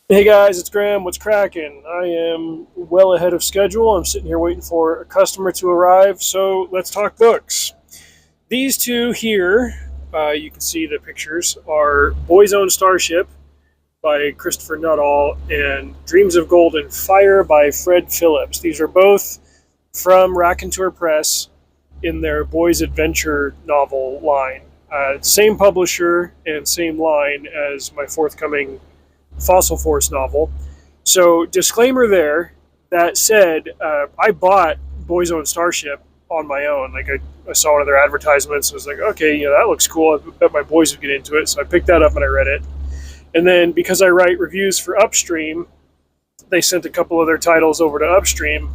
Hey guys, it's Graham. What's cracking? I am well ahead of schedule. I'm sitting here waiting for a customer to arrive, so let's talk books. These two here, you can see the pictures, are Boy's Own Starship by Christopher Nuttall and Dreams of Gold and Fire by Fred Phillips. These are both from Raconteur Press in their Boys Adventure novel line. Same publisher and same line as my forthcoming Fossil Force novel. So, disclaimer there. That said, I bought Boy's Own Starship on my own. I saw one of their advertisements and was like, okay, that looks cool. I bet my boys would get into it. So I picked that up and I read it. And then because I write reviews for Upstream, they sent a couple of their titles over to Upstream.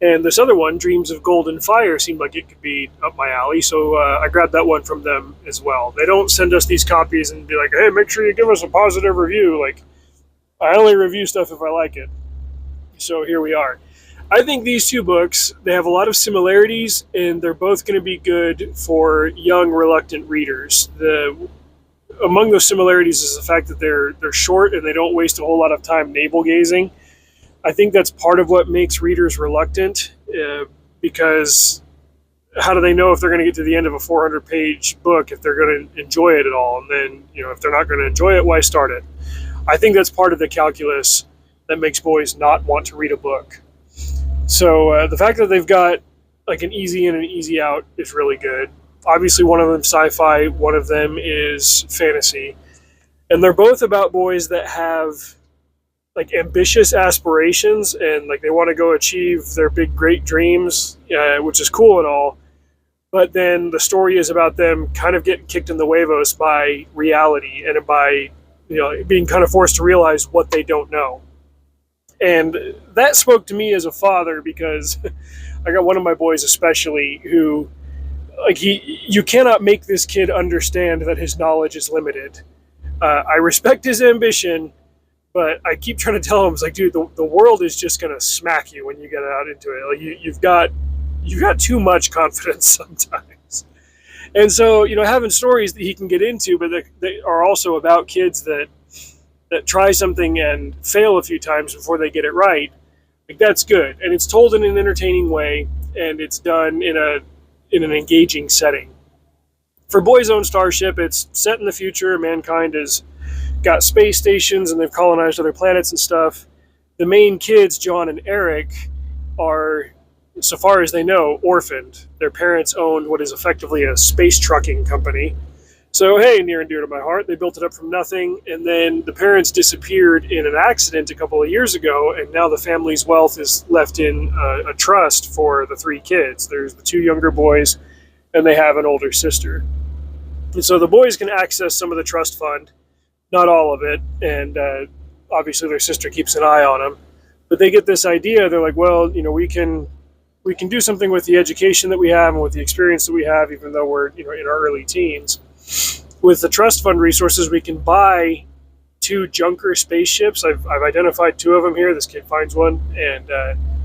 And this other one, Dreams of Gold and Fire, seemed like it could be up my alley. So I grabbed that one from them as well. They don't send us these copies and be like, hey, make sure you give us a positive review. Like, I only review stuff if I like it. So here we are. I think these two books, they have a lot of similarities, and they're both going to be good for young, reluctant readers. Among those similarities is the fact that they're short and they don't waste a whole lot of time navel gazing. I think that's part of what makes readers reluctant, because how do they know if they're going to get to the end of a 400-page book if they're going to enjoy it at all? And then, if they're not going to enjoy it, why start it? I think that's part of the calculus that makes boys not want to read a book. So the fact that they've got like an easy in and easy out is really good. Obviously, one of them sci-fi, one of them is fantasy, and they're both about boys that have like ambitious aspirations and like they want to go achieve their big great dreams, which is cool and all. But then the story is about them kind of getting kicked in the huevos by reality and by being kind of forced to realize what they don't know. And that spoke to me as a father because I got one of my boys especially who you cannot make this kid understand that his knowledge is limited. I respect his ambition, but I keep trying to tell him, it's like, dude, the world is just gonna smack you when you get out into it. Like you've got too much confidence sometimes. And so, having stories that he can get into, but they are also about kids that try something and fail a few times before they get it right, like that's good. And it's told in an entertaining way, and it's done in an engaging setting. For Boy's Own Starship, it's set in the future. Mankind has got space stations and they've colonized other planets and stuff. The main kids, John and Eric, are, so far as they know, orphaned. Their parents owned what is effectively a space trucking company. So, hey, near and dear to my heart, they built it up from nothing, and then the parents disappeared in an accident a couple of years ago, and now the family's wealth is left in a trust for the three kids. There's the two younger boys, and they have an older sister. And so the boys can access some of the trust fund, not all of it, and obviously their sister keeps an eye on them. But they get this idea, they're like, well, we can do something with the education that we have and with the experience that we have, even though we're in our early teens. With the trust fund resources, we can buy two junker spaceships. I've identified two of them here. This kid finds one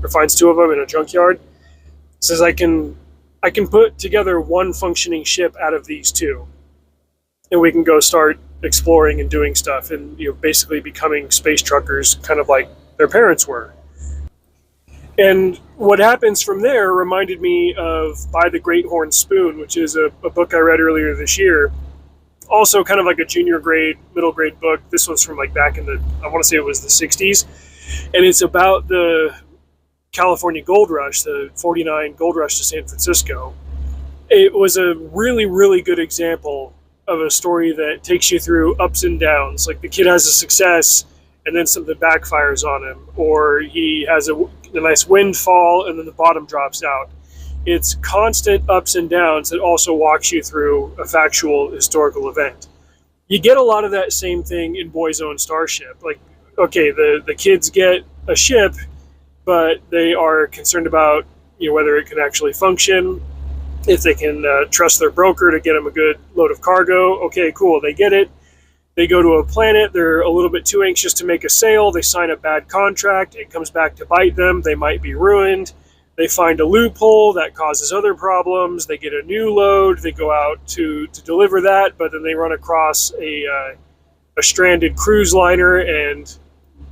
or finds two of them in a junkyard. Says I can put together one functioning ship out of these two, and we can go start exploring and doing stuff, and basically becoming space truckers, kind of like their parents were. And what happens from there reminded me of By the Great Horn Spoon, which is a book I read earlier this year. Also kind of like a junior grade, middle grade book. This one's from like back in I want to say it was the 60s. And it's about the California gold rush, the 49 gold rush to San Francisco. It was a really, really good example of a story that takes you through ups and downs. Like the kid has a success and then something backfires on him, or he has a nice windfall and then the bottom drops out. It's constant ups and downs that also walks you through a factual historical event. You get a lot of that same thing in Boy's Own Starship. Like, okay, the kids get a ship, but they are concerned about whether it can actually function, if they can trust their broker to get them a good load of cargo. Okay, cool, they get it. They go to a planet, they're a little bit too anxious to make a sale, they sign a bad contract, it comes back to bite them, they might be ruined. They find a loophole that causes other problems, they get a new load, they go out to deliver that, but then they run across a stranded cruise liner, and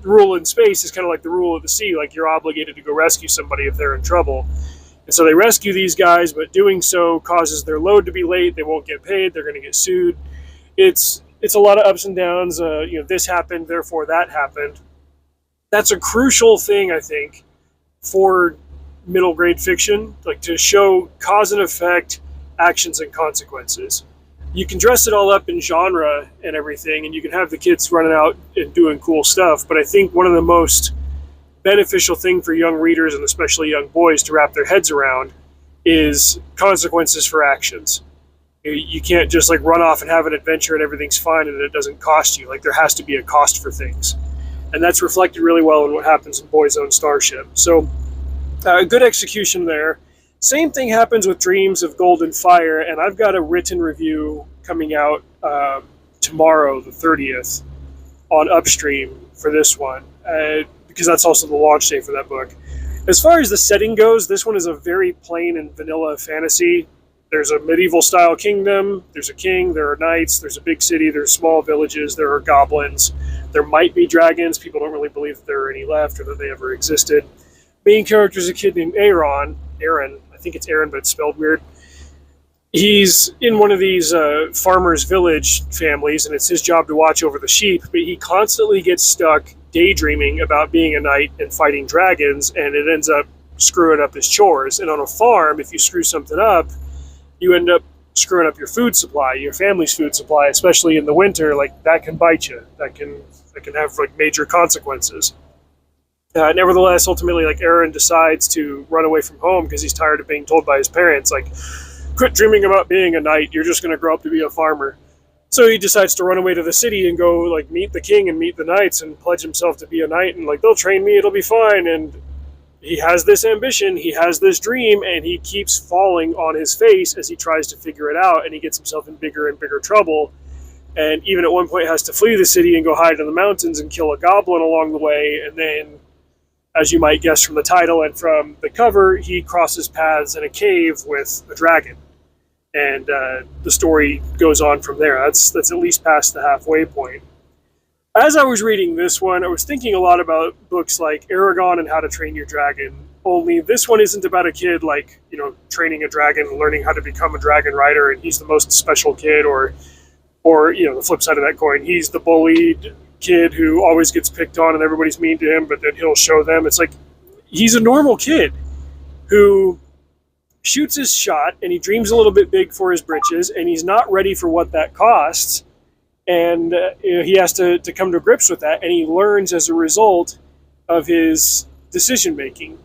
rule in space is kind of like the rule of the sea. Like, you're obligated to go rescue somebody if they're in trouble. And so they rescue these guys, but doing so causes their load to be late. They won't get paid. They're going to get sued. It's a lot of ups and downs. This happened, therefore that happened. That's a crucial thing, I think, for middle grade fiction, like to show cause and effect, actions and consequences. You can dress it all up in genre and everything, and you can have the kids running out and doing cool stuff. But I think one of the most beneficial thing for young readers, and especially young boys, to wrap their heads around is consequences for actions. You can't just like run off and have an adventure and everything's fine and it doesn't cost you. Like, there has to be a cost for things. And that's reflected really well in what happens in Boy's Own Starship. So, good execution there. Same thing happens with Dreams of Golden Fire, and I've got a written review coming out tomorrow, the 30th, on Upstream for this one, because that's also the launch day for that book. As far as the setting goes, this one is a very plain and vanilla fantasy. There's a medieval-style kingdom, there's a king, there are knights, there's a big city, there's small villages, there are goblins, there might be dragons. People don't really believe that there are any left or that they ever existed. Main character is a kid named Aaron, I think it's Aaron, but it's spelled weird. He's in one of these farmers' village families, and it's his job to watch over the sheep, but he constantly gets stuck daydreaming about being a knight and fighting dragons, and it ends up screwing up his chores. And on a farm, if you screw something up, you end up screwing up your food supply, your family's food supply, especially in the winter. Like, that can bite you. That can have like major consequences. Nevertheless, ultimately, like, Aaron decides to run away from home because he's tired of being told by his parents, like, quit dreaming about being a knight. You're just going to grow up to be a farmer. So he decides to run away to the city and go like meet the king and meet the knights and pledge himself to be a knight, and like, they'll train me, it'll be fine. And he has this ambition, he has this dream, and he keeps falling on his face as he tries to figure it out, and he gets himself in bigger and bigger trouble. And even at one point has to flee the city and go hide in the mountains and kill a goblin along the way. And then, as you might guess from the title and from the cover, he crosses paths in a cave with a dragon. And the story goes on from there. That's at least past the halfway point. As I was reading this one, I was thinking a lot about books like Aragon and How to Train Your Dragon, only this one isn't about a kid, like, training a dragon and learning how to become a dragon rider, and he's the most special kid, or the flip side of that coin, he's the bullied kid who always gets picked on and everybody's mean to him, but then he'll show them. It's like, he's a normal kid who shoots his shot, and he dreams a little bit big for his britches, and he's not ready for what that costs. And he has to come to grips with that, and he learns as a result of his decision making.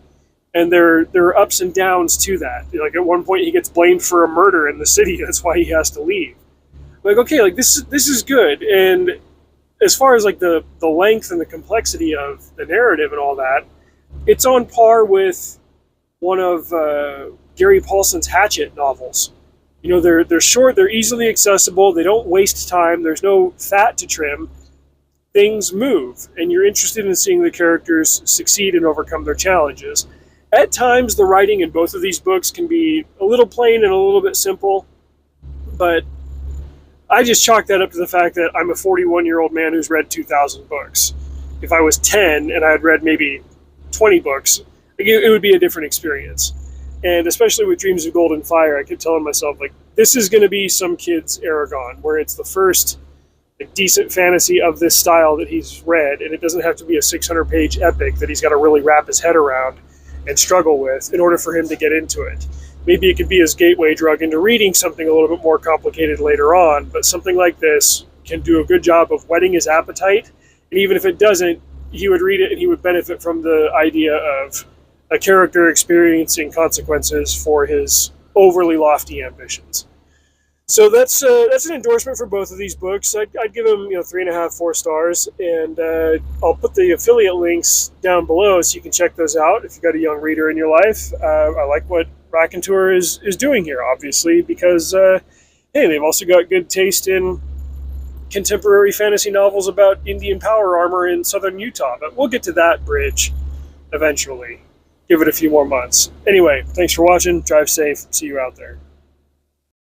And there are ups and downs to that. Like, at one point, he gets blamed for a murder in the city. That's why he has to leave. Like, okay, like this is good. And as far as like the length and the complexity of the narrative and all that, it's on par with one of Gary Paulson's Hatchet novels. They're short, they're easily accessible, they don't waste time, there's no fat to trim. Things move, and you're interested in seeing the characters succeed and overcome their challenges. At times, the writing in both of these books can be a little plain and a little bit simple, but I just chalk that up to the fact that I'm a 41-year-old man who's read 2,000 books. If I was 10 and I had read maybe 20 books, it would be a different experience. And especially with Dreams of Golden Fire, I kept telling myself, like, this is going to be some kid's Aragon, where it's the first decent fantasy of this style that he's read, and it doesn't have to be a 600-page epic that he's got to really wrap his head around and struggle with in order for him to get into it. Maybe it could be his gateway drug into reading something a little bit more complicated later on, but something like this can do a good job of whetting his appetite, and even if it doesn't, he would read it and he would benefit from the idea of a character experiencing consequences for his overly lofty ambitions. So that's an endorsement for both of these books. I'd give them 3.5, 4 stars, and I'll put the affiliate links down below so you can check those out if you've got a young reader in your life. I like what Raconteur is doing here, obviously, because hey, they've also got good taste in contemporary fantasy novels about Indian power armor in southern Utah, but we'll get to that bridge eventually. Give it a few more months. Anyway, thanks for watching. Drive safe. See you out there.